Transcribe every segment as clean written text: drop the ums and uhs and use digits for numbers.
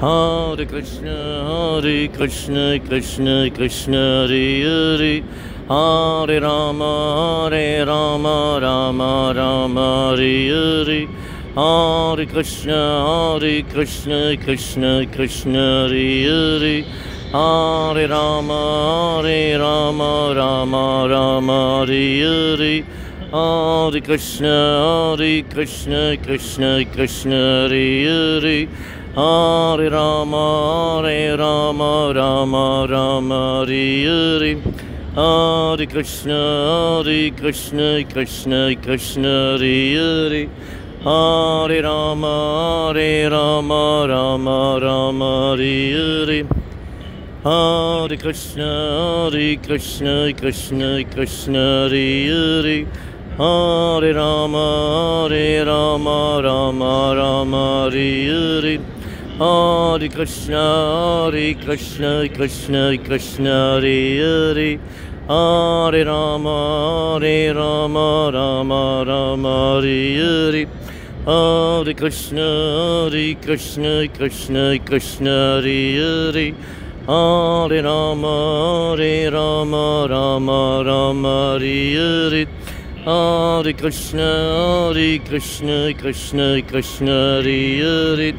Hare Krishna, Krishna Krishna, Hare Hare, Hare Rama, Rama Rama, Hare Hare. Hare Krishna, Krishna Krishna, Hare Hare. Hare Rama, Rama Rama, Hare Hare. Hare Krishna, Krishna Krishna, Hare Hare. Hare Rama, Rama Rama, Hare Hare. Hare Krishna, Krishna Krishna, Hare Hare. Hare Rama, Rama Rama, Hare Hare. Hare Krishna, Krishna Krishna, Hare Hare. Hare Rama, Rama Rama, Hare Hare. Hare Krishna, Krishna Krishna, Hare Hare. Hare Rama, Rama Rama, Hare Hare. Hare Krishna, Krishna Krishna, Hare Hare. Hare Rama, Rama Rama, Hare Hare. Hare Krishna, Krishna Krishna, Hare Hare.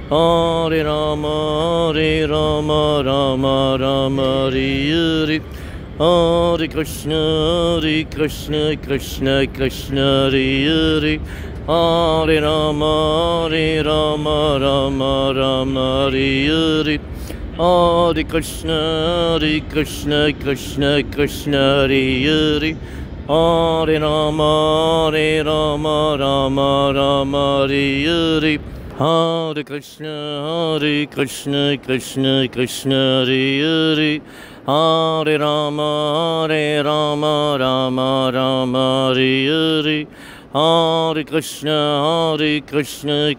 Hare Rama, Rama Rama, Hare Hare. Hare Krishna, Krishna Krishna, Hare Hare. Hare Rama, Rama Rama, Hare Hare. Hare Krishna, Krishna Krishna, Hare Hare. Hare Rama, Rama Rama, Hare Hare. Hare Krishna, Krishna Krishna, Hare Hare. Hare Rama, Rama Rama, Hare Hare. Hare Krishna, Krishna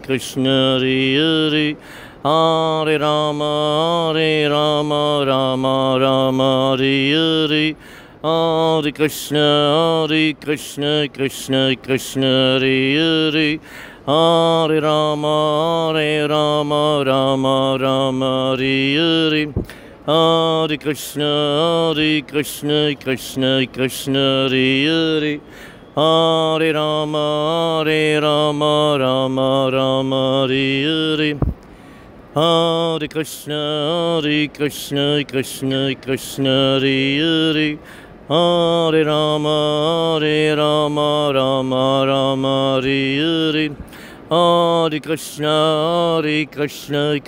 Krishna, Hare Hare. Hare Rama, Rama Rama, Hare Hare. Hare Krishna, Krishna Krishna, Hare Hare. Hare Rama, Rama Rama, Hare Hare. Hare Krishna, Krishna Krishna, Hare Hare. Hare Rama, Rama Rama, Hare Hare. Hare Krishna, Krishna Krishna, Hare Hare. Hare Rama, Rama Rama, Hare Hare. Hare Krishna, Krishna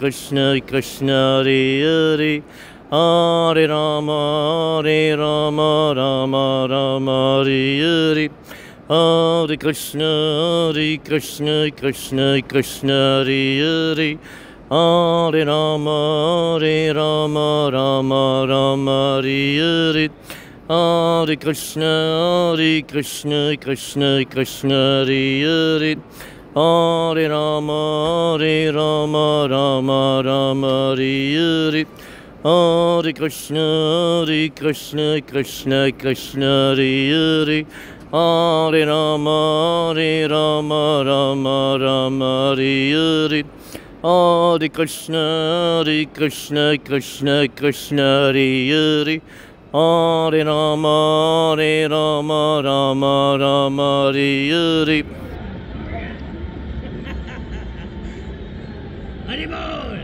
Krishna, Hare Hare. Hare Rama, Rama Rama, Hare Hare. Hare Krishna, Krishna Krishna, Hare Hare. Hare Rama, Rama Rama, Hare Hare. Hare Krishna, Krishna Krishna, Hare Hare. Hare Rama, Rama Rama, Hare Hare. Hare Krishna, Krishna Krishna, Hare Hare. Hare Rama, Rama Rama, Hare Hare. Hare Krishna, Krishna Krishna, Hare Hare. Hare Rama, Rama Rama, Hare Hare. Haribol!